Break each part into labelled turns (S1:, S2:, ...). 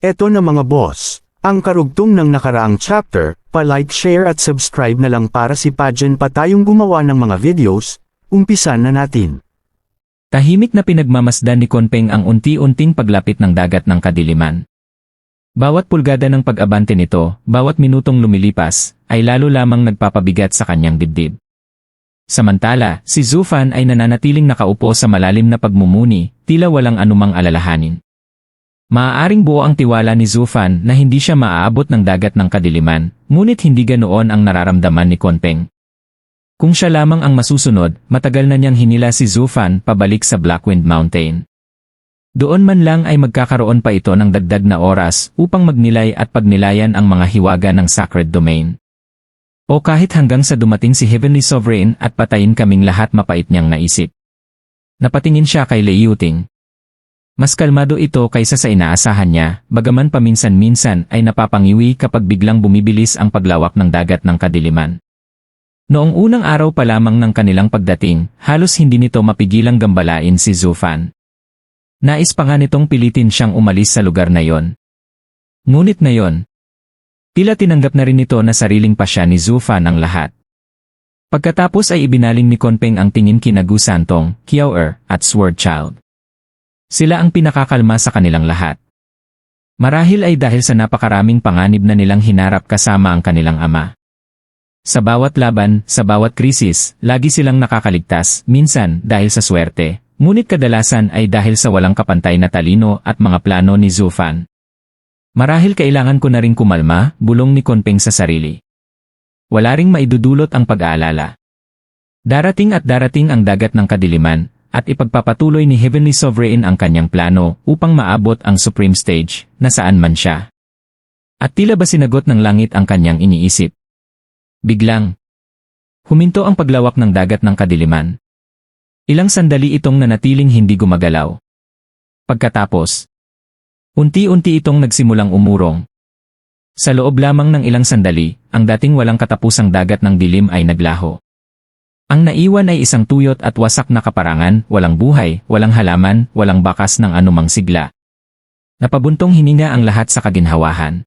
S1: Eto na mga boss, ang karugtong ng nakaraang chapter, pa-like, share at subscribe na lang para si Pajen pa tayong gumawa ng mga videos, umpisan na natin.
S2: Tahimik na pinagmamasdan ni Kunpeng ang unti-unting paglapit ng dagat ng kadiliman. Bawat pulgada ng pag-abante nito, bawat minutong lumilipas, ay lalo lamang nagpapabigat sa kanyang dibdib. Samantala, si Zhu Fan ay nananatiling nakaupo sa malalim na pagmumuni, tila walang anumang alalahanin. Maaaring buo ang tiwala ni Zhu Fan na hindi siya maaabot ng dagat ng kadiliman, ngunit hindi ganoon ang nararamdaman ni Kunpeng. Kung siya lamang ang masusunod, matagal na niyang hinila si Zhu Fan pabalik sa Blackwind Mountain. Doon man lang ay magkakaroon pa ito ng dagdag na oras upang magnilay at pagnilayan ang mga hiwaga ng Sacred Domain. O kahit hanggang sa dumating si Heavenly Sovereign at patayin kaming lahat, mapait niyang naisip. Napatingin siya kay Lei Yuting. Mas kalmado ito kaysa sa inaasahan niya, bagaman paminsan-minsan ay napapangiwi kapag biglang bumibilis ang paglawak ng dagat ng kadiliman. Noong unang araw pa lamang ng kanilang pagdating, halos hindi nito mapigilang gambalain si Zhu Fan. Nais pa nga nitong pilitin siyang umalis sa lugar na yon. Ngunit ngayon, tila tinanggap na rin nito na sariling pasya ni Zhu Fan ang lahat. Pagkatapos ay ibinaling ni Kunpeng ang tingin kina Gu Santong, Kiao at Sword Child. Sila ang pinakakalma sa kanilang lahat. Marahil ay dahil sa napakaraming panganib na nilang hinarap kasama ang kanilang ama. Sa bawat laban, sa bawat krisis, lagi silang nakakaligtas, minsan dahil sa swerte, ngunit kadalasan ay dahil sa walang kapantay na talino at mga plano ni Zhu Fan. Marahil kailangan ko na ring kumalma, bulong ni Kunpeng sa sarili. Wala ring maidudulot ang pag-aalala. Darating at darating ang dagat ng kadiliman, at ipagpapatuloy ni Heavenly Sovereign ang kanyang plano upang maabot ang Supreme Stage, na saan man siya. At tila ba sinagot ng langit ang kanyang iniisip? Biglang huminto ang paglawak ng dagat ng kadiliman. Ilang sandali itong nanatiling hindi gumagalaw. Pagkatapos, unti-unti itong nagsimulang umurong. Sa loob lamang ng ilang sandali, ang dating walang katapusang dagat ng dilim ay naglaho. Ang naiwan ay isang tuyot at wasak na kaparangan, walang buhay, walang halaman, walang bakas ng anumang sigla. Napabuntong hininga ang lahat sa kaginhawahan.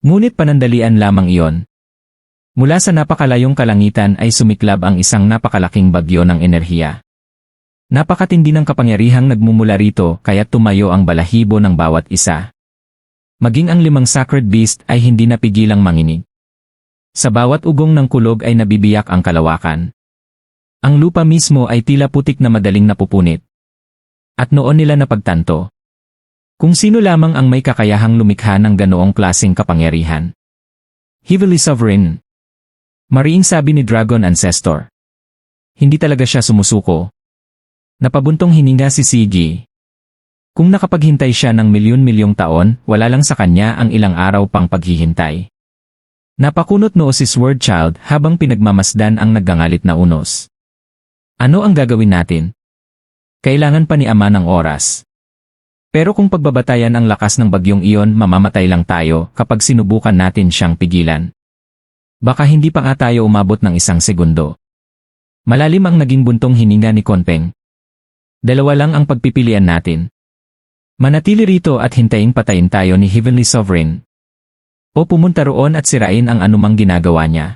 S2: Ngunit panandalian lamang iyon. Mula sa napakalayong kalangitan ay sumiklab ang isang napakalaking bagyo ng enerhiya. Napakatindi ng kapangyarihang nagmumula rito kaya tumayo ang balahibo ng bawat isa. Maging ang 5 sacred beast ay hindi napigilang manginig. Sa bawat ugong ng kulog ay nabibiyak ang kalawakan. Ang lupa mismo ay tila putik na madaling napupunit. At noon nila napagtanto kung sino lamang ang may kakayahang lumikha ng ganoong klaseng kapangyarihan. Heavenly Sovereign. Mariing sabi ni Dragon Ancestor. Hindi talaga siya sumusuko. Napabuntong hininga si Sigi. Kung nakapaghintay siya ng milyon-milyong taon, wala lang sa kanya ang ilang araw pang paghihintay. Napakunot noo si Sword Child habang pinagmamasdan ang naggangalit na unos. Ano ang gagawin natin? Kailangan pa ni Ama ng oras. Pero kung pagbabatayan ang lakas ng bagyong iyon, mamamatay lang tayo kapag sinubukan natin siyang pigilan. Baka hindi pa nga tayo umabot ng 1 segundo. Malalim ang naging buntong hininga ni Kunpeng. Dalawa lang ang pagpipilian natin. Manatili rito at hintayin patayin tayo ni Heavenly Sovereign. O pumunta roon at sirain ang anumang ginagawa niya.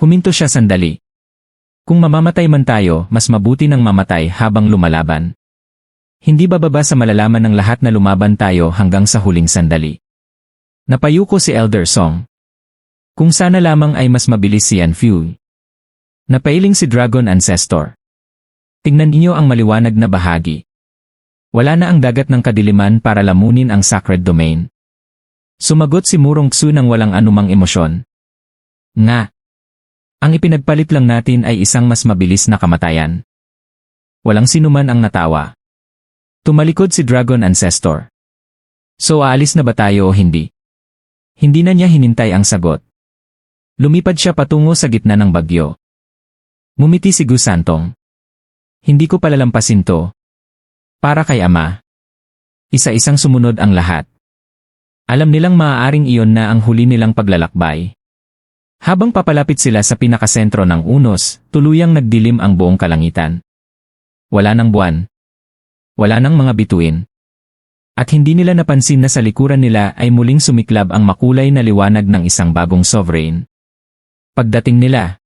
S2: Huminto siya sandali. Kung mamamatay man tayo, mas mabuti nang mamatay habang lumalaban. Hindi bababa sa malalaman ng lahat na lumaban tayo hanggang sa huling sandali. Napayuko si Elder Song. Kung sana lamang ay mas mabilis si Yan Fu. Napailing si Dragon Ancestor. Tingnan niyo ang maliwanag na bahagi. Wala na ang dagat ng kadiliman para lamunin ang Sacred Domain. Sumagot si Murong Tsu nang walang anumang emosyon. Nga. Ang ipinagpalit lang natin ay isang mas mabilis na kamatayan. Walang sinuman ang natawa. Tumalikod si Dragon Ancestor. So aalis na ba tayo o hindi? Hindi na niya hinintay ang sagot. Lumipad siya patungo sa gitna ng bagyo. Ngumiti si Gu Santong. Hindi ko palalampasin to. Para kay Ama. Isa-isang sumunod ang lahat. Alam nilang maaaring iyon na ang huli nilang paglalakbay. Habang papalapit sila sa pinakasentro ng unos, tuluyang nagdilim ang buong kalangitan. Wala ng buwan. Wala ng mga bituin. At hindi nila napansin na sa likuran nila ay muling sumiklab ang makulay na liwanag ng isang bagong sovereign. Pagdating nila,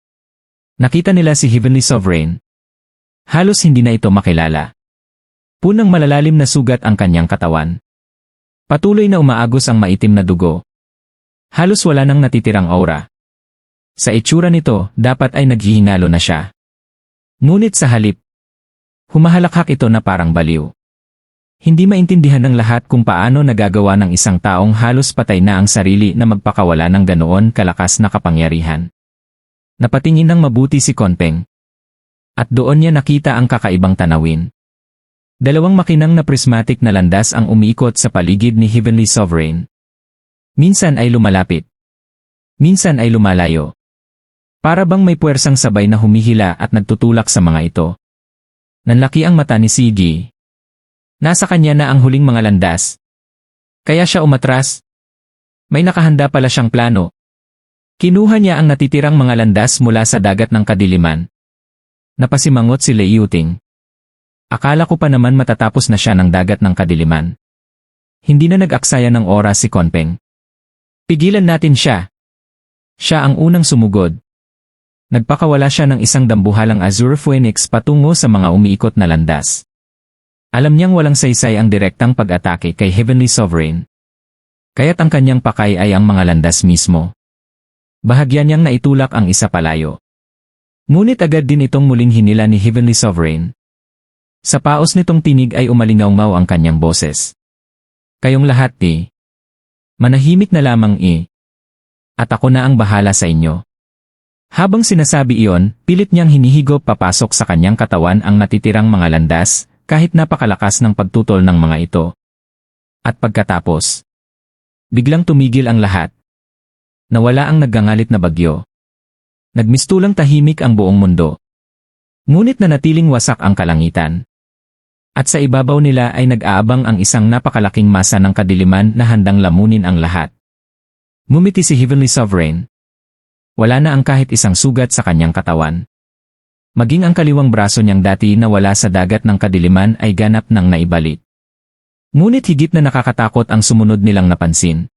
S2: nakita nila si Heavenly Sovereign. Halos hindi na ito makilala. Punang malalalim na sugat ang kanyang katawan. Patuloy na umaagos ang maitim na dugo. Halos wala nang natitirang aura. Sa itsura nito, dapat ay naghihingalo na siya. Ngunit sa halip, humahalakhak ito na parang baliw. Hindi maintindihan ng lahat kung paano nagagawa ng isang taong halos patay na ang sarili na magpakawala ng ganoon kalakas na kapangyarihan. Napatingin ng mabuti si Kunpeng. At doon niya nakita ang kakaibang tanawin. Dalawang makinang na prismatic na landas ang umiikot sa paligid ni Heavenly Sovereign. Minsan ay lumalapit. Minsan ay lumalayo. Para bang may puwersang sabay na humihila at nagtutulak sa mga ito. Nanlaki ang mata ni CG. Nasa kanya na ang huling mga landas. Kaya siya umatras. May nakahanda pala siyang plano. Kinuha niya ang natitirang mga landas mula sa dagat ng kadiliman. Napasimangot si Lei Yuting. Akala ko pa naman matatapos na siya ng dagat ng kadiliman. Hindi na nag-aksaya ng oras si Kunpeng. Pigilan natin siya. Siya ang unang sumugod. Nagpakawala siya ng isang dambuhalang Azure Phoenix patungo sa mga umiikot na landas. Alam niyang walang saysay ang direktang pag-atake kay Heavenly Sovereign. Kaya't ang kanyang pakay ay ang mga landas mismo. Bahagyan niyang naitulak ang isa palayo. Ngunit agad din itong muling hinila ni Heavenly Sovereign. Sa paos nitong tinig ay umalingaw ang kanyang boses. Kayong lahat manahimik na lamang At ako na ang bahala sa inyo. Habang sinasabi iyon, pilit niyang hinihigop papasok sa kanyang katawan ang natitirang mga landas, kahit napakalakas ng pagtutol ng mga ito. At pagkatapos, biglang tumigil ang lahat. Nawala ang naggangalit na bagyo. Nagmistulang tahimik ang buong mundo. Ngunit nanatiling wasak ang kalangitan. At sa ibabaw nila ay nag-aabang ang isang napakalaking masa ng kadiliman na handang lamunin ang lahat. Ngumiti si Heavenly Sovereign. Wala na ang kahit isang sugat sa kanyang katawan. Maging ang kaliwang braso niyang dati na wala sa dagat ng kadiliman ay ganap nang naibalik. Ngunit higit na nakakatakot ang sumunod nilang napansin.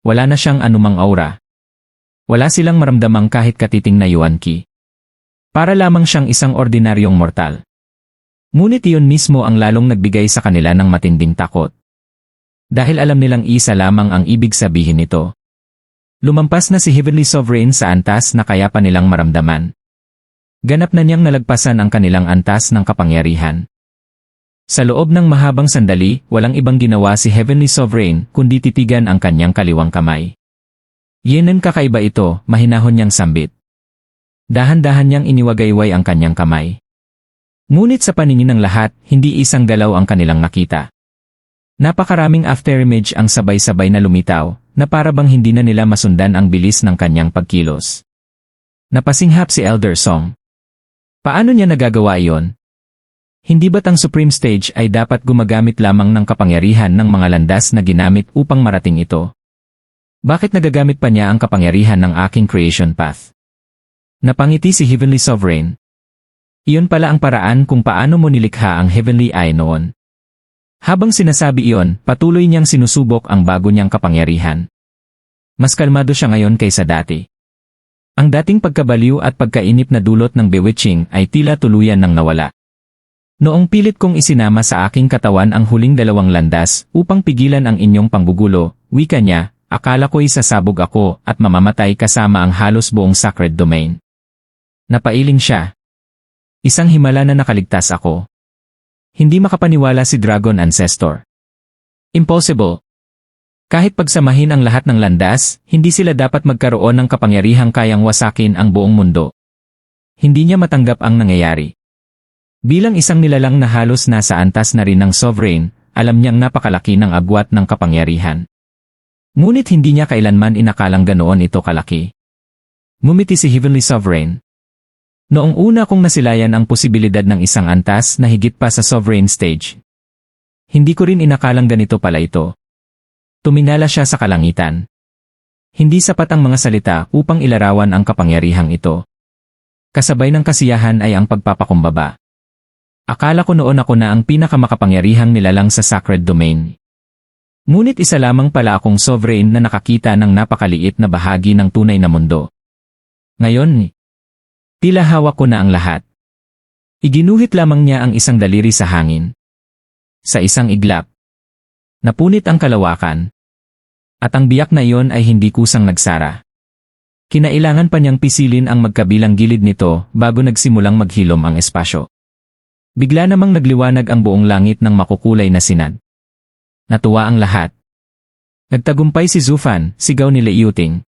S2: Wala na siyang anumang aura. Wala silang maramdamang kahit katiting na yuanqi. Para lamang siyang isang ordinaryong mortal. Ngunit iyon mismo ang lalong nagbigay sa kanila ng matinding takot. Dahil alam nilang isa lamang ang ibig sabihin nito. Lumampas na si Heavenly Sovereign sa antas na kaya pa nilang maramdaman. Ganap na niyang nalagpasan ang kanilang antas ng kapangyarihan. Sa loob ng mahabang sandali, walang ibang ginawa si Heavenly Sovereign kundi titigan ang kanyang kaliwang kamay. Yenen kakaiba ito, mahinahon niyang sambit. Dahan-dahan niyang iniwagayway ang kanyang kamay. Ngunit sa paningin ng lahat, hindi isang galaw ang kanilang nakita. Napakaraming afterimage ang sabay-sabay na lumitaw, na para bang hindi na nila masundan ang bilis ng kanyang pagkilos. Napasinghap si Elder Song. Paano niya nagagawa iyon? Hindi ba't ang Supreme Stage ay dapat gumagamit lamang ng kapangyarihan ng mga landas na ginamit upang marating ito? Bakit nagagamit pa niya ang kapangyarihan ng aking creation path? Napangiti si Heavenly Sovereign. Iyon pala ang paraan kung paano mo nilikha ang Heavenly Eye noon. Habang sinasabi iyon, patuloy niyang sinusubok ang bago niyang kapangyarihan. Mas kalmado siya ngayon kaysa dati. Ang dating pagkabaliw at pagkainip na dulot ng bewitching ay tila tuluyan nang nawala. Noong pilit kong isinama sa aking katawan ang huling dalawang landas upang pigilan ang inyong panggugulo, wika niya, akala ko'y sasabog ako at mamamatay kasama ang halos buong sacred domain. Napailing siya. Isang himala na nakaligtas ako. Hindi makapaniwala si Dragon Ancestor. Impossible. Kahit pagsamahin ang lahat ng landas, hindi sila dapat magkaroon ng kapangyarihang kayang wasakin ang buong mundo. Hindi niya matanggap ang nangyayari. Bilang isang nilalang na halos nasa antas na rin ng Sovereign, alam niyang napakalaki ng agwat ng kapangyarihan. Ngunit hindi niya kailanman inakalang ganoon ito kalaki. Ngumiti si Heavenly Sovereign. Noong una kong nasilayan ang posibilidad ng isang antas na higit pa sa Sovereign Stage. Hindi ko rin inakalang ganito pala ito. Tuminala siya sa kalangitan. Hindi sapat ang mga salita upang ilarawan ang kapangyarihang ito. Kasabay ng kasiyahan ay ang pagpapakumbaba. Akala ko noon ako na ang pinakamakapangyarihang nilalang sa sacred domain. Ngunit isa lamang pala akong sovereign na nakakita ng napakaliit na bahagi ng tunay na mundo. Ngayon, tila hawak ko na ang lahat. Iginuhit lamang niya ang isang daliri sa hangin. Sa isang iglap, napunit ang kalawakan. At ang biyak na iyon ay hindi kusang nagsara. Kinailangan pa niyang pisilin ang magkabilang gilid nito bago nagsimulang maghilom ang espasyo. Bigla namang nagliwanag ang buong langit ng makukulay na sinag. Natuwa ang lahat. Nagtagumpay si Zufan, sigaw ni Liyuting.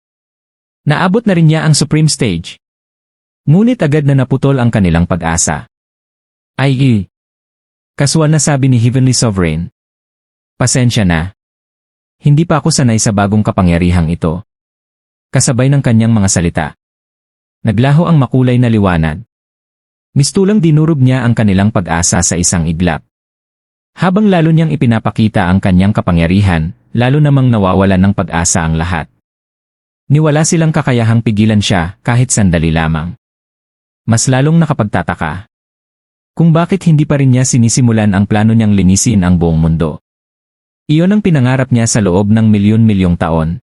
S2: Naabot na rin niya ang supreme stage. Ngunit agad na naputol ang kanilang pag-asa. Ay, kasual na sabi ni Heavenly Sovereign. Pasensya na. Hindi pa ako sanay sa bagong kapangyarihang ito. Kasabay ng kanyang mga salita. Naglaho ang makulay na liwanag. Mistulang dinurog niya ang kanilang pag-asa sa isang iglap. Habang lalo niyang ipinapakita ang kanyang kapangyarihan, lalo namang nawawalan ng pag-asa ang lahat. Niwala silang kakayahang pigilan siya kahit sandali lamang. Mas lalong nakapagtataka. Kung bakit hindi pa rin niya sinisimulan ang plano niyang linisin ang buong mundo. Iyon ang pinangarap niya sa loob ng milyon-milyong taon.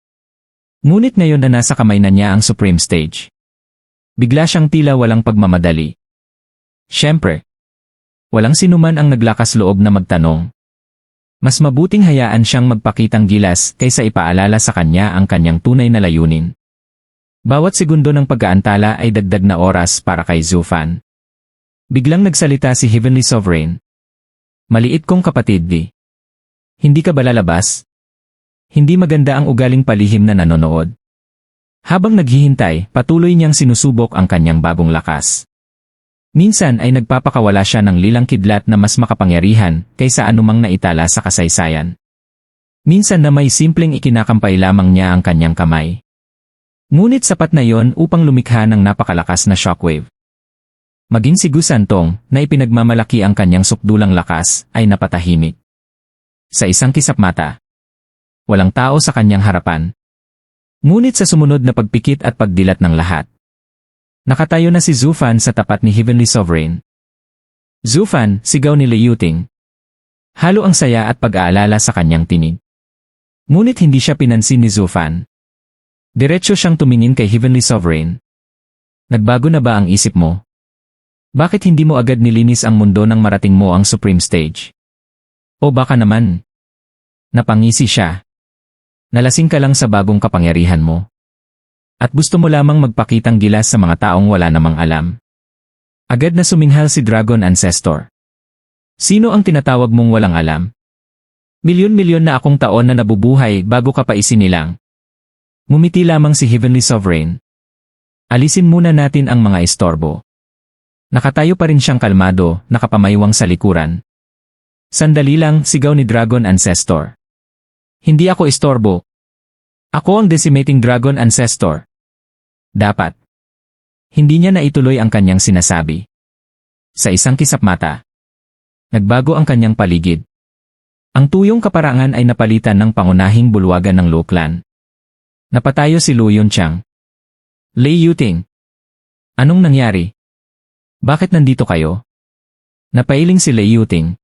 S2: Ngunit ngayon na nasa kamay na niya ang supreme stage. Bigla siyang tila walang pagmamadali. Siyempre, walang sinuman ang naglakas loob na magtanong. Mas mabuting hayaan siyang magpakitang gilas kaysa ipaalala sa kanya ang kanyang tunay na layunin. Bawat segundo ng pag-aantala ay dagdag na oras para kay Zufan. Biglang nagsalita si Heavenly Sovereign. Maliit kong kapatid di. Hindi ka ba lalabas? Hindi maganda ang ugaling palihim na nanonood. Habang naghihintay, patuloy niyang sinusubok ang kanyang bagong lakas. Minsan ay nagpapakawala siya ng lilang kidlat na mas makapangyarihan kaysa anumang naitala sa kasaysayan. Minsan na may simpleng ikinakampay lamang niya ang kanyang kamay. Ngunit sapat na yon upang lumikha ng napakalakas na shockwave. Maging si Gusantong, na ipinagmamalaki ang kanyang sukdulang lakas, ay napatahimik. Sa isang kisap mata, walang tao sa kanyang harapan. Ngunit sa sumunod na pagpikit at pagdilat ng lahat, nakatayo na si Zufan sa tapat ni Heavenly Sovereign. Zufan, sigaw ni Liyuting. Halo ang saya at pag-aalala sa kanyang tinig. Ngunit hindi siya pinansin ni Zufan. Diretso siyang tumingin kay Heavenly Sovereign. Nagbago na ba ang isip mo? Bakit hindi mo agad nilinis ang mundo nang marating mo ang supreme stage? O baka naman, napangisi siya. Nalasing ka lang sa bagong kapangyarihan mo. At gusto mo lamang magpakitang gilas sa mga taong wala namang alam. Agad na suminghal si Dragon Ancestor. Sino ang tinatawag mong walang alam? Milyon-milyon na akong taon na nabubuhay bago ka pa isinilang. Ngumiti lamang si Heavenly Sovereign. Alisin muna natin ang mga istorbo. Nakatayo pa rin siyang kalmado, nakapamaywang sa likuran. Sandali lang, sigaw ni Dragon Ancestor. Hindi ako istorbo. Ako ang decimating Dragon Ancestor. Dapat. Hindi niya naituloy ang kanyang sinasabi. Sa isang kisap mata, nagbago ang kanyang paligid. Ang tuyong kaparangan ay napalitan ng pangunahing bulwagan ng Lu Clan. Napatayo si Lu Yunchang. Lei Yuting. Anong nangyari? Bakit nandito kayo? Napailing si Lei Yuting.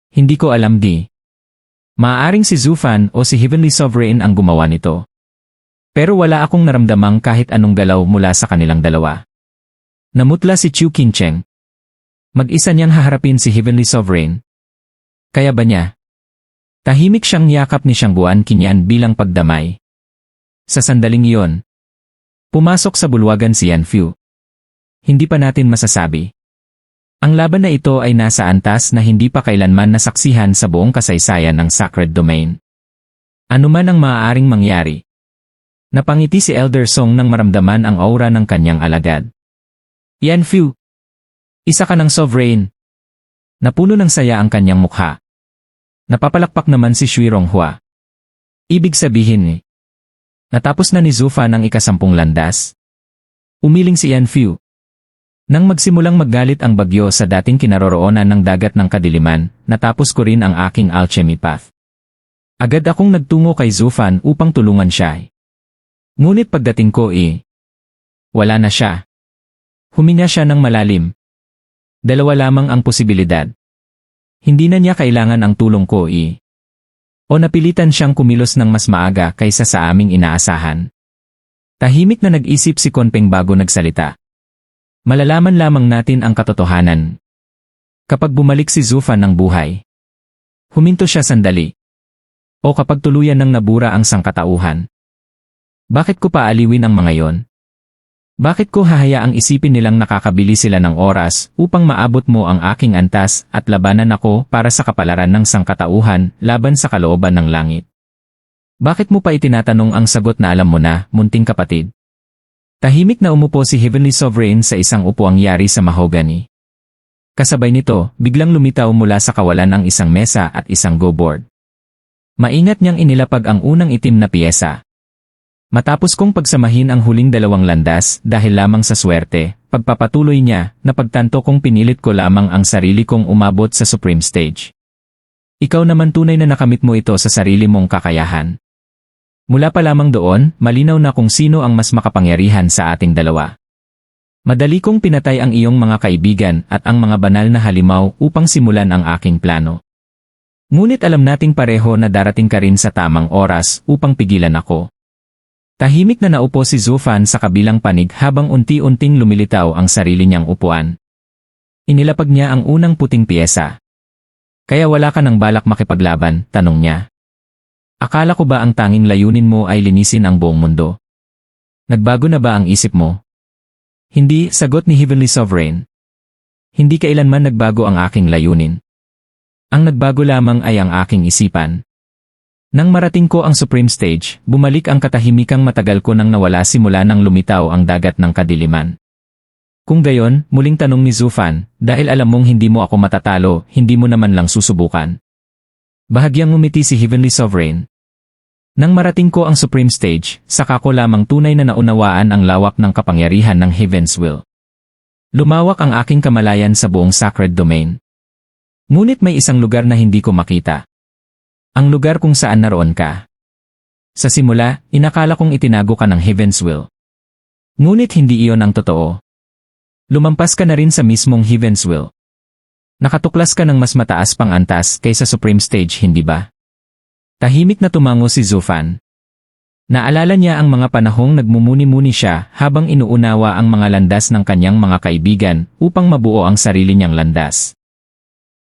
S2: Hindi ko alam di. Maaaring si Zufan o si Heavenly Sovereign ang gumawa nito. Pero wala akong naramdamang kahit anong galaw mula sa kanilang dalawa. Namutla si Chu Qingcheng. Mag-isa niyang haharapin si Heavenly Sovereign. Kaya ba niya? Tahimik siyang niyakap ni Shangguan Qinyan bilang pagdamay. Sa sandaling iyon, pumasok sa bulwagan si Yanfu. Hindi pa natin masasabi. Ang laban na ito ay nasa antas na hindi pa kailanman nasaksihan sa buong kasaysayan ng Sacred Domain. Ano man ang maaaring mangyari. Napangiti si Elder Song nang maramdaman ang aura ng kanyang alagad. Yanfu, isa ka ng sovereign. Napuno ng saya ang kanyang mukha. Napapalakpak naman si Shui Ronghua. Ibig sabihin natapos na ni Zufan ang ikasampung landas. Umiling si Yanfu. Nang magsimulang maggalit ang bagyo sa dating kinaroroonan ng dagat ng kadiliman, natapos ko rin ang aking alchemy path. Agad akong nagtungo kay Zufan upang tulungan siya. Ngunit pagdating ko wala na siya. Huminga siya ng malalim. Dalawa lamang ang posibilidad. Hindi na niya kailangan ang tulong ko O napilitan siyang kumilos ng mas maaga kaysa sa aming inaasahan? Tahimik na nag-isip si Kunpeng bago nagsalita. Malalaman lamang natin ang katotohanan kapag bumalik si Zufan ng buhay. Huminto siya sandali. O kapag tuluyan ng nabura ang sangkatauhan. Bakit ko paaliwin ang mga yon? Bakit ko hahayaang isipin nilang nakakabili sila ng oras upang maabot mo ang aking antas at labanan ako para sa kapalaran ng sangkatauhan laban sa kalooban ng langit? Bakit mo pa itinatanong ang sagot na alam mo na, munting kapatid? Tahimik na umupo si Heavenly Sovereign sa isang upuang yari sa mahogany. Kasabay nito, biglang lumitaw mula sa kawalan ang isang mesa at isang go-board. Maingat niyang inilapag ang unang itim na piyesa. Matapos kong pagsamahin ang huling dalawang landas dahil lamang sa swerte, pagpapatuloy niya, napagtanto kong pinilit ko lamang ang sarili kong umabot sa Supreme Stage. Ikaw naman tunay na nakamit mo ito sa sarili mong kakayahan. Mula pa lamang doon, malinaw na kung sino ang mas makapangyarihan sa ating dalawa. Madali kong pinatay ang iyong mga kaibigan at ang mga banal na halimaw upang simulan ang aking plano. Ngunit alam nating pareho na darating ka rin sa tamang oras upang pigilan ako. Tahimik na naupo si Zufan sa kabilang panig habang unti-unting lumilitaw ang sarili niyang upuan. Inilapag niya ang unang puting piyesa. Kaya wala ka ng balak makipaglaban, tanong niya. Akala ko ba ang tanging layunin mo ay linisin ang buong mundo? Nagbago na ba ang isip mo? Hindi, sagot ni Heavenly Sovereign. Hindi kailanman nagbago ang aking layunin. Ang nagbago lamang ay ang aking isipan. Nang marating ko ang Supreme Stage, bumalik ang katahimikang matagal ko nang nawala simula nang lumitaw ang dagat ng kadiliman. Kung gayon, muling tanong ni Zufan, dahil alam mong hindi mo ako matatalo, hindi mo naman lang susubukan. Bahagyang ngumiti si Heavenly Sovereign. Nang marating ko ang Supreme Stage, saka ko lamang tunay na naunawaan ang lawak ng kapangyarihan ng Heaven's Will. Lumawak ang aking kamalayan sa buong Sacred Domain. Ngunit may isang lugar na hindi ko makita. Ang lugar kung saan naroon ka. Sa simula, inakala kong itinago ka ng Heaven's Will. Ngunit hindi iyon ang totoo. Lumampas ka na rin sa mismong Heaven's Will. Nakatuklas ka ng mas mataas pang antas kaysa Supreme Stage, hindi ba? Tahimik na tumango si Zufan. Naalala niya ang mga panahong nagmumuni-muni siya habang inuunawa ang mga landas ng kanyang mga kaibigan upang mabuo ang sarili niyang landas.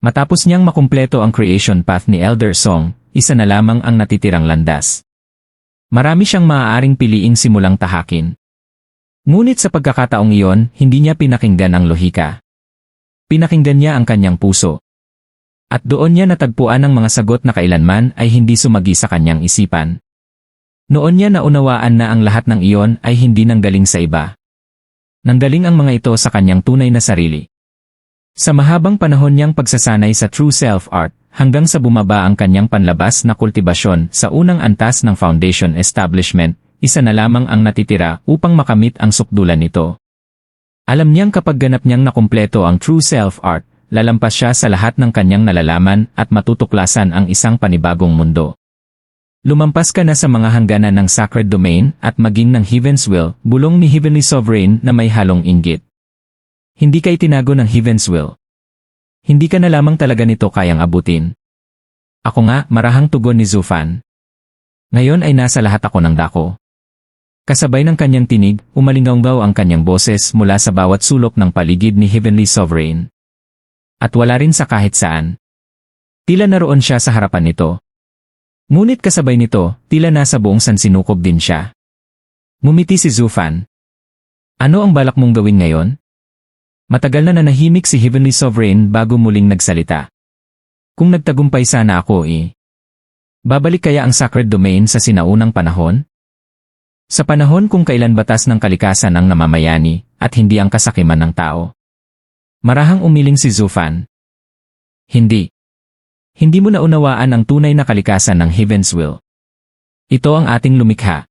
S2: Matapos niyang makumpleto ang creation path ni Elder Song, isa na lamang ang natitirang landas. Marami siyang maaaring piliing simulang tahakin. Ngunit sa pagkakataong iyon, hindi niya pinakinggan ang lohika. Pinakinggan niya ang kanyang puso. At doon niya natagpuan ang mga sagot na kailanman ay hindi sumagi sa kanyang isipan. Noon niya naunawaan na ang lahat ng iyon ay hindi nanggaling sa iba. Nanggaling ang mga ito sa kanyang tunay na sarili. Sa mahabang panahon niyang pagsasanay sa True Self-Art, hanggang sa bumaba ang kanyang panlabas na kultibasyon sa unang antas ng Foundation Establishment, isa na lamang ang natitira upang makamit ang sukdulan nito. Alam niyang kapag ganap niyang nakumpleto ang True Self-Art, lalampas siya sa lahat ng kanyang nalalaman at matutuklasan ang isang panibagong mundo. Lumampas ka na sa mga hangganan ng Sacred Domain at maging ng Heaven's Will, bulong ni Heavenly Sovereign na may halong inggit. Hindi ka itinago ng Heaven's Will. Hindi ka na lamang talaga nito kayang abutin. Ako nga, marahang tugon ni Zufan. Ngayon ay nasa lahat ako ng dako. Kasabay ng kanyang tinig, umalinggaw ang kanyang boses mula sa bawat sulok ng paligid ni Heavenly Sovereign. At wala rin sa kahit saan. Tila naroon siya sa harapan nito. Ngunit kasabay nito, tila nasa buong sansinukob din siya. Ngumiti si Zufan. Ano ang balak mong gawin ngayon? Matagal na nanahimik si Heavenly Sovereign bago muling nagsalita. Kung nagtagumpay sana ako babalik kaya ang Sacred Domain sa sinaunang panahon? Sa panahon kung kailan batas ng kalikasan ang namamayani at hindi ang kasakiman ng tao. Marahang umiling si Zufan. Hindi. Hindi mo naunawaan ang tunay na kalikasan ng Heaven's Will. Ito ang ating lumikha.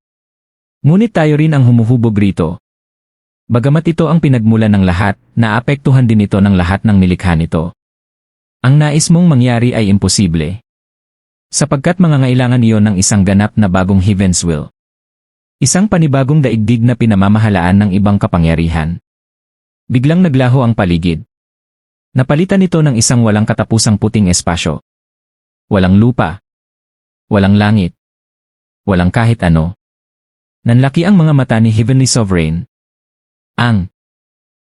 S2: Ngunit tayo rin ang humuhubog rito. Bagamat ito ang pinagmulan ng lahat, naapektuhan din ito ng lahat ng nilikha nito. Ang nais mong mangyari ay imposible. Sapagkat mangangailangan iyon ng isang ganap na bagong Heaven's Will. Isang panibagong daigdig na pinamamahalaan ng ibang kapangyarihan. Biglang naglaho ang paligid. Napalitan ito ng isang walang katapusang puting espasyo. Walang lupa. Walang langit. Walang kahit ano. Nanlaki ang mga mata ni Heavenly Sovereign. Ang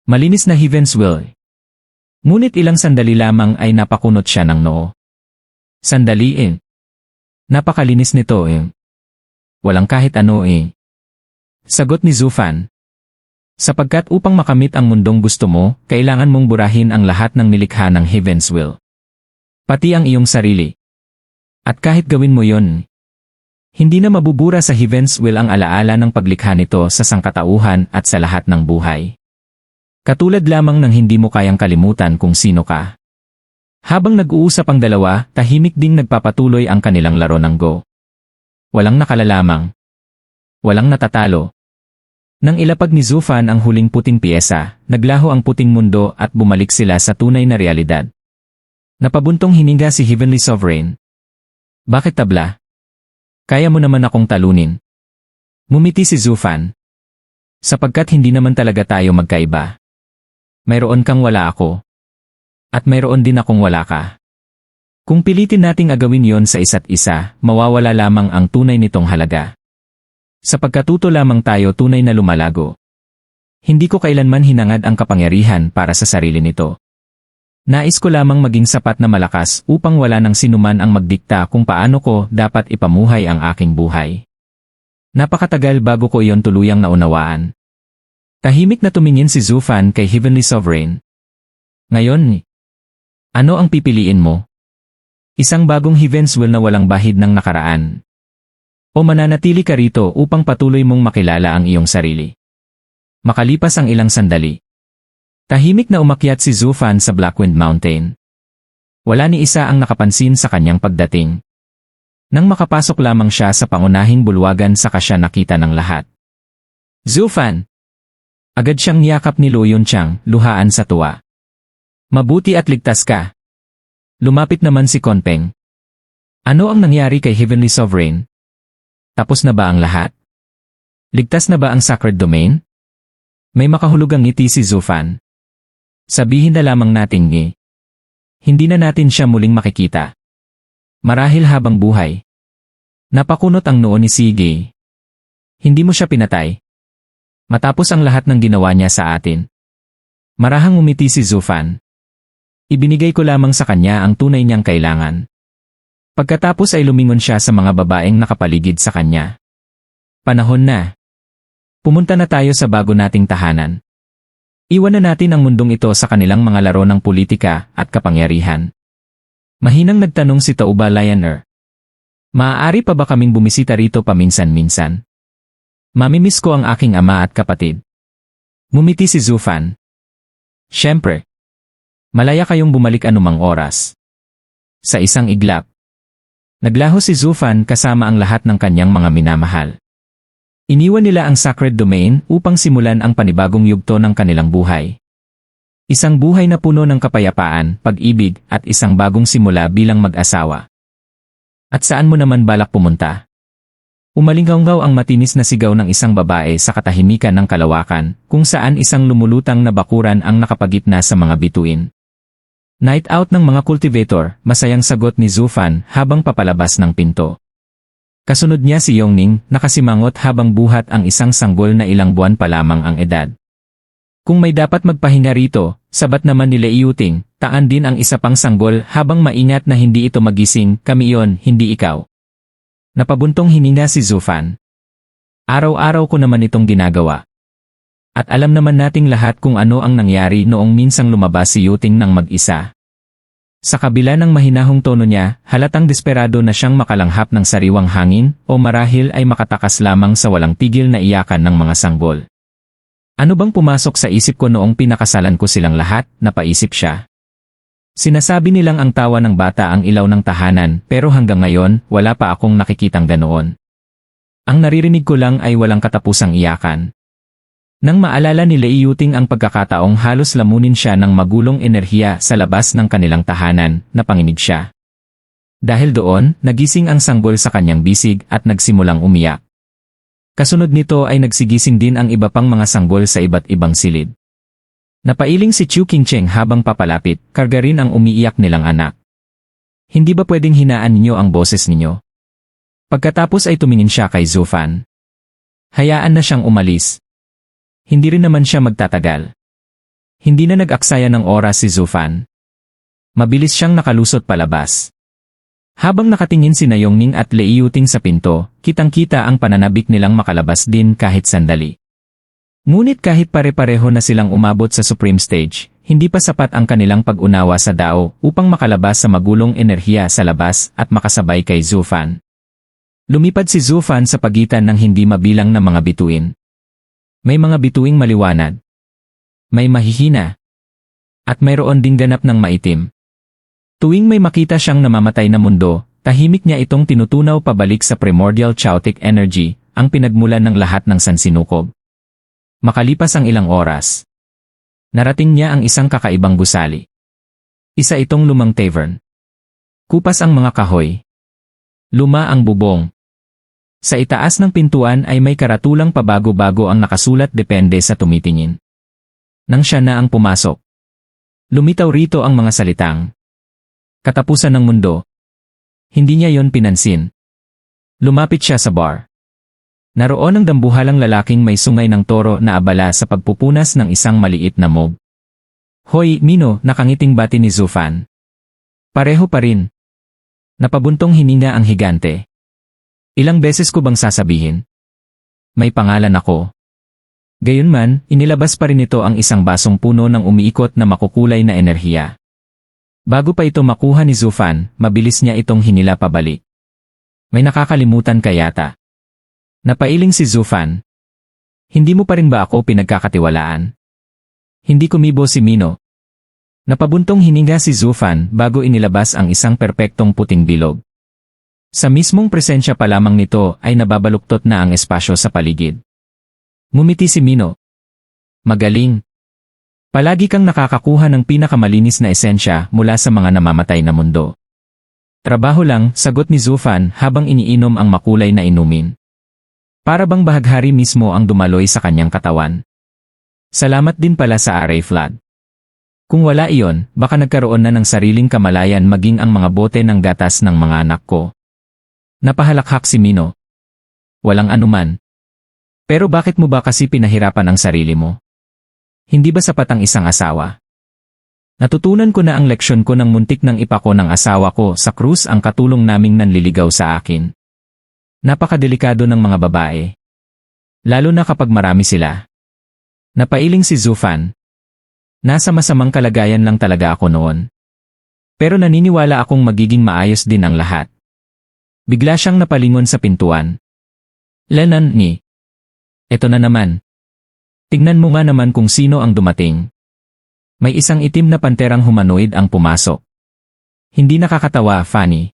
S2: malinis na Heaven's Will. Ngunit ilang sandali lamang ay napakunot siya ng noo. Sandali Napakalinis nito Walang kahit ano Sagot ni Zufan. Sapagkat upang makamit ang mundong gusto mo, kailangan mong burahin ang lahat ng nilikha ng Heaven's Will. Pati ang iyong sarili. At kahit gawin mo yon, hindi na mabubura sa Heaven's Will ang alaala ng paglikha nito sa sangkatauhan at sa lahat ng buhay. Katulad lamang ng hindi mo kayang kalimutan kung sino ka. Habang nag-uusap ang dalawa, tahimik ding nagpapatuloy ang kanilang laro ng Go. Walang nakalalamang. Walang natatalo. Nang ilapag ni Zufan ang huling puting piyesa, naglaho ang puting mundo at bumalik sila sa tunay na realidad. Napabuntong hininga si Heavenly Sovereign. Bakit tabla? Kaya mo naman akong talunin. Ngumiti si Zufan. Sapagkat hindi naman talaga tayo magkaiba. Mayroon kang wala ako. At mayroon din akong wala ka. Kung pilitin nating agawin yon sa isa't isa, mawawala lamang ang tunay nitong halaga. Sa pagkatuto lamang tayo tunay na lumalago. Hindi ko kailanman hinangad ang kapangyarihan para sa sarili nito. Nais ko lamang maging sapat na malakas upang wala nang sinuman ang magdikta kung paano ko dapat ipamuhay ang aking buhay. Napakatagal bago ko iyon tuluyang naunawaan. Tahimik na tumingin si Zufan kay Heavenly Sovereign. Ngayon, ano ang pipiliin mo? Isang bagong Heaven's Will na walang bahid ng nakaraan. O mananatili ka rito upang patuloy mong makilala ang iyong sarili. Makalipas ang ilang sandali. Tahimik na umakyat si Zufan sa Blackwind Mountain. Wala ni isa ang nakapansin sa kanyang pagdating. Nang makapasok lamang siya sa pangunahing bulwagan saka siya nakita ng lahat. Zufan! Agad siyang niyakap ni Lo Yunchang, luhaan sa tuwa. Mabuti at ligtas ka. Lumapit naman si Konpeng. Ano ang nangyari kay Heavenly Sovereign? Tapos na ba ang lahat? Ligtas na ba ang Sacred Domain? May makahulugang ngiti si Zufan. Sabihin na lamang nating hindi na natin siya muling makikita. Marahil habang buhay. Napakunot ang noo ni Sige. Hindi mo siya pinatay. Matapos ang lahat ng ginawa niya sa atin. Marahang umiti si Zufan. Ibinigay ko lamang sa kanya ang tunay niyang kailangan. Pagkatapos ay lumingon siya sa mga babaeng nakapaligid sa kanya. Panahon na. Pumunta na tayo sa bago nating tahanan. Iwan na natin ang mundong ito sa kanilang mga laro ng politika at kapangyarihan. Mahinang nagtanong si Tauba Lioner. Maaari pa ba kaming bumisita rito paminsan-minsan? Mamimiss ko ang aking ama at kapatid. Ngumiti si Zufan. Siyempre. Malaya kayong bumalik anumang oras. Sa isang iglap. Naglaho si Zufan kasama ang lahat ng kanyang mga minamahal. Iniwan nila ang Sacred Domain upang simulan ang panibagong yugto ng kanilang buhay. Isang buhay na puno ng kapayapaan, pag-ibig, at isang bagong simula bilang mag-asawa. At saan mo naman balak pumunta? Umalinggaw ang matinis na sigaw ng isang babae sa katahimikan ng kalawakan, kung saan isang lumulutang na bakuran ang nakapagitna sa mga bituin. Night out ng mga cultivator, masayang sagot ni Zufan habang papalabas ng pinto. Kasunod niya si Yongning, nakasimangot habang buhat ang isang sanggol na ilang buwan pa lamang ang edad. Kung may dapat magpahinga rito, sabat naman ni Leiyuting, taan din ang isa pang sanggol habang maingat na hindi ito magising, kami iyon, hindi ikaw. Napabuntong hininga si Zufan. Araw-araw ko naman itong ginagawa. At alam naman nating lahat kung ano ang nangyari noong minsang lumabas si Yuting ng mag-isa. Sa kabila ng mahinahong tono niya, halatang desperado na siyang makalanghap ng sariwang hangin o marahil ay makatakas lamang sa walang tigil na iyakan ng mga sanggol. Ano bang pumasok sa isip ko noong pinakasalan ko silang lahat, napaisip siya. Sinasabi nilang ang tawa ng bata ang ilaw ng tahanan pero hanggang ngayon wala pa akong nakikitang ganoon. Ang naririnig ko lang ay walang katapusang iyakan. Nang maalala ni Leiyuting ang pagkakataong halos lamunin siya ng magulong enerhiya sa labas ng kanilang tahanan, napanginig siya. Dahil doon, nagising ang sanggol sa kanyang bisig at nagsimulang umiyak. Kasunod nito ay nagsigising din ang iba pang mga sanggol sa iba't ibang silid. Napailing si Chu Qingcheng habang papalapit, karga rin ang umiiyak nilang anak. Hindi ba pwedeng hinaan ninyo ang boses ninyo? Pagkatapos ay tumingin siya kay Zufan. Hayaan na siyang umalis. Hindi rin naman siya magtatagal. Hindi na nag-aksaya ng oras si Zufan. Mabilis siyang nakalusot palabas. Habang nakatingin si Yongning at Leiyuting sa pinto, kitang-kita ang pananabik nilang makalabas din kahit sandali. Ngunit kahit pare-pareho na silang umabot sa Supreme Stage, hindi pa sapat ang kanilang pag-unawa sa Dao upang makalabas sa magulong enerhiya sa labas at makasabay kay Zufan. Lumipad si Zufan sa pagitan ng hindi mabilang na mga bituin. May mga bituing maliwanag. May mahihina. At mayroon ding ganap ng maitim. Tuwing may makita siyang namamatay na mundo, tahimik niya itong tinutunaw pabalik sa primordial chaotic energy, ang pinagmulan ng lahat ng sansinukob. Makalipas ang ilang oras, narating niya ang isang kakaibang gusali. Isa itong lumang tavern. Kupas ang mga kahoy. Luma ang bubong. Sa itaas ng pintuan ay may karatulang pabago-bago ang nakasulat depende sa tumitingin. Nang siya na ang pumasok, lumitaw rito ang mga salitang katapusan ng mundo. Hindi niya yon pinansin. Lumapit siya sa bar. Naroon ang dambuhalang lalaking may sungay ng toro na abala sa pagpupunas ng isang maliit na mob. Hoy, Mino, nakangiting bati ni Zufan. Pareho pa rin. Napabuntong hininga ang higante. Ilang beses ko bang sasabihin? May pangalan ako. Gayunman, inilabas pa rin ito ang isang basong puno ng umiikot na makukulay na enerhiya. Bago pa ito makuha ni Zufan, mabilis niya itong hinila pabalik. May nakakalimutan ka yata. Napailing si Zufan. Hindi mo pa rin ba ako pinagkakatiwalaan? Hindi kumibo si Mino. Napabuntong hininga si Zufan bago inilabas ang isang perpektong puting bilog. Sa mismong presensya pa lamang nito ay nababaluktot na ang espasyo sa paligid. Ngumiti si Mino. Magaling. Palagi kang nakakakuha ng pinakamalinis na esensya mula sa mga namamatay na mundo. Trabaho lang, sagot ni Zufan habang iniinom ang makulay na inumin. Para bang bahaghari mismo ang dumaloy sa kanyang katawan. Salamat din pala sa Array Flood. Kung wala iyon, baka nagkaroon na ng sariling kamalayan maging ang mga bote ng gatas ng mga anak ko. Napahalakhak si Mino. Walang anuman. Pero bakit mo ba kasi pinahirapan ang sarili mo? Hindi ba sapat ang isang asawa? Natutunan ko na ang leksyon ko ng muntik ng ipako ng asawa ko sa krus ang katulong naming nanliligaw sa akin. Napakadelikado ng mga babae. Lalo na kapag marami sila. Napailing si Zufan. Nasa masamang kalagayan lang talaga ako noon. Pero naniniwala akong magiging maayos din ang lahat. Bigla siyang napalingon sa pintuan. Lenan ni. Eto na naman. Tignan mo nga naman kung sino ang dumating. May isang itim na panterang humanoid ang pumasok. Hindi nakakatawa, Fanny.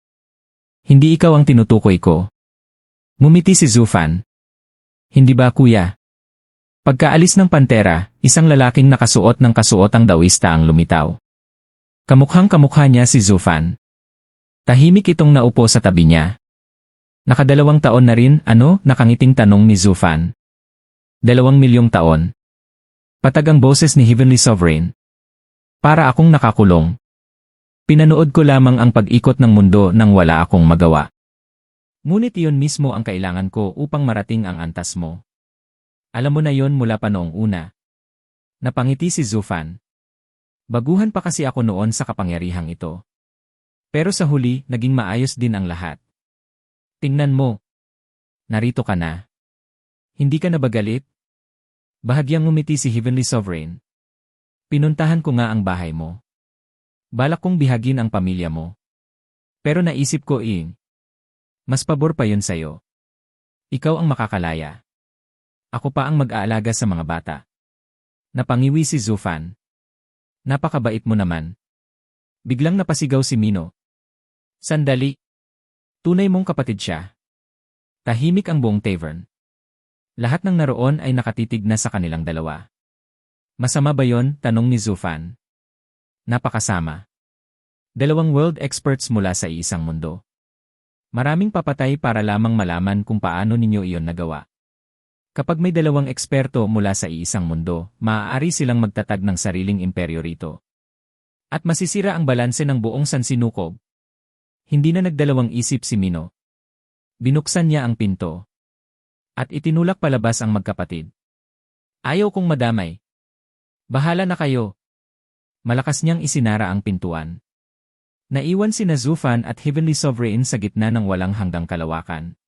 S2: Hindi ikaw ang tinutukoy ko. Ngumiti si Zufan. Hindi ba, kuya? Pagkaalis ng pantera, isang lalaking nakasuot ng kasuotang dawista ang lumitaw. Kamukhang kamukha niya si Zufan. Tahimik itong naupo sa tabi niya. Nakadalawang taon na rin, nakangiting tanong ni Zufan. 2,000,000 taon. Patag ang boses ni Heavenly Sovereign. Para akong nakakulong. Pinanood ko lamang ang pag-ikot ng mundo nang wala akong magawa. Ngunit iyon mismo ang kailangan ko upang marating ang antas mo. Alam mo na yon mula pa noong una. Napangiti si Zufan. Baguhan pa kasi ako noon sa kapangyarihang ito. Pero sa huli, naging maayos din ang lahat. Tingnan mo. Narito ka na. Hindi ka na ba galit? Bahagyang ngumiti si Heavenly Sovereign. Pinuntahan ko nga ang bahay mo. Balak kong bihagin ang pamilya mo. Pero naisip ko mas pabor pa yun sa'yo. Ikaw ang makakalaya. Ako pa ang mag-aalaga sa mga bata. Napangiwi si Zufan. Napakabait mo naman. Biglang napasigaw si Mino. Sandali. Tunay mong kapatid siya. Tahimik ang buong tavern. Lahat ng naroon ay nakatitig na sa kanilang dalawa. Masama ba yon? Tanong ni Zufan. Napakasama. 2 world experts mula sa iisang mundo. Maraming papatay para lamang malaman kung paano ninyo iyon nagawa. Kapag may 2 eksperto mula sa iisang mundo, maaari silang magtatag ng sariling imperyo rito. At masisira ang balanse ng buong sansinukob. Hindi na nagdalawang isip si Mino. Binuksan niya ang pinto. At itinulak palabas ang magkapatid. Ayaw kong madamay. Bahala na kayo. Malakas niyang isinara ang pintuan. Naiwan sina Zufan at Heavenly Sovereign sa gitna ng walang hanggang kalawakan.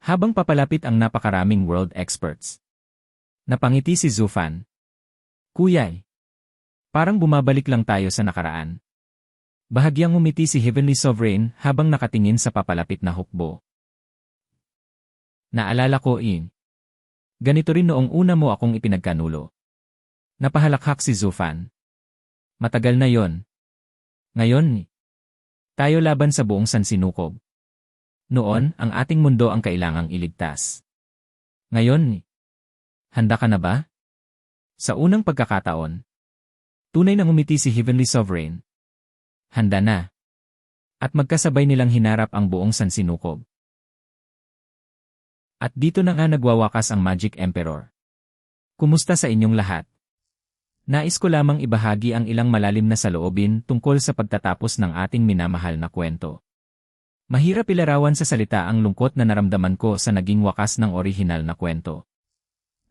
S2: Habang papalapit ang napakaraming world experts. Napangiti si Zufan. Kuyay. Parang bumabalik lang tayo sa nakaraan. Bahagyang ngumiti si Heavenly Sovereign habang nakatingin sa papalapit na hukbo. Naalala ko ganito rin noong una mo akong ipinagkanulo. Napahalakhak si Zufan. Matagal na yon. Ngayon, tayo laban sa buong sansinukob. Noon, ang ating mundo ang kailangang iligtas. Ngayon, handa ka na ba? Sa unang pagkakataon, tunay na ngumiti si Heavenly Sovereign. Handa na. At magkasabay nilang hinarap ang buong sansinukob. At dito na nga nagwawakas ang Magic Emperor. Kumusta sa inyong lahat? Nais ko lamang ibahagi ang ilang malalim na saloobin tungkol sa pagtatapos ng ating minamahal na kwento. Mahirap ilarawan sa salita ang lungkot na naramdaman ko sa naging wakas ng orihinal na kwento.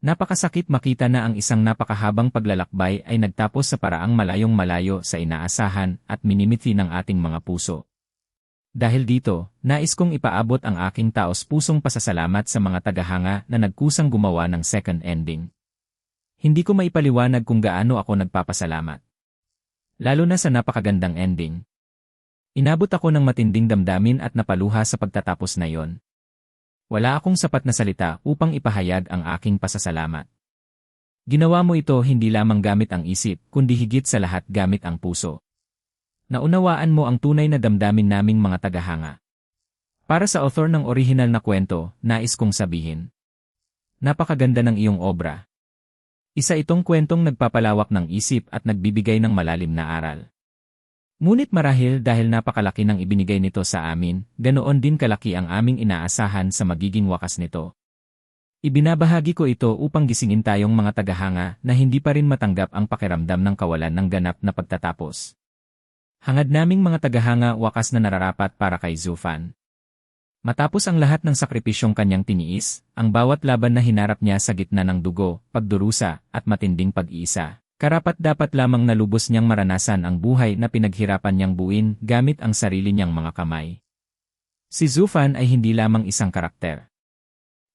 S2: Napakasakit makita na ang isang napakahabang paglalakbay ay nagtapos sa paraang malayong malayo sa inaasahan at minimithi ng ating mga puso. Dahil dito, nais kong ipaabot ang aking taos-pusong pasasalamat sa mga tagahanga na nagkusang gumawa ng second ending. Hindi ko maipaliwanag kung gaano ako nagpapasalamat. Lalo na sa napakagandang ending. Inabot ako ng matinding damdamin at napaluha sa pagtatapos na yon. Wala akong sapat na salita upang ipahayag ang aking pasasalamat. Ginawa mo ito hindi lamang gamit ang isip, kundi higit sa lahat gamit ang puso. Naunawaan mo ang tunay na damdamin naming mga tagahanga. Para sa author ng orihinal na kwento, nais kong sabihin. Napakaganda ng iyong obra. Isa itong kwentong nagpapalawak ng isip at nagbibigay ng malalim na aral. Ngunit marahil dahil napakalaki ng ibinigay nito sa amin, ganoon din kalaki ang aming inaasahan sa magiging wakas nito. Ibinabahagi ko ito upang gisingin tayong mga tagahanga na hindi pa rin matanggap ang pakiramdam ng kawalan ng ganap na pagtatapos. Hangad naming mga tagahanga wakas na nararapat para kay Zufan. Matapos ang lahat ng sakripisyong kanyang tiniis, ang bawat laban na hinarap niya sa gitna ng dugo, pagdurusa, at matinding pag-iisa, karapat-dapat lamang na lubos niyang maranasan ang buhay na pinaghirapan niyang buuin gamit ang sarili niyang mga kamay. Si Zufan ay hindi lamang isang karakter.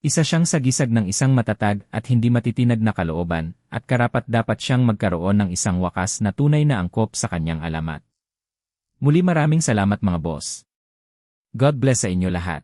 S2: Isa siyang sagisag ng isang matatag at hindi matitinag na kalooban, at karapat-dapat siyang magkaroon ng isang wakas na tunay na angkop sa kanyang alamat. Muli maraming salamat mga boss. God bless sa inyo lahat.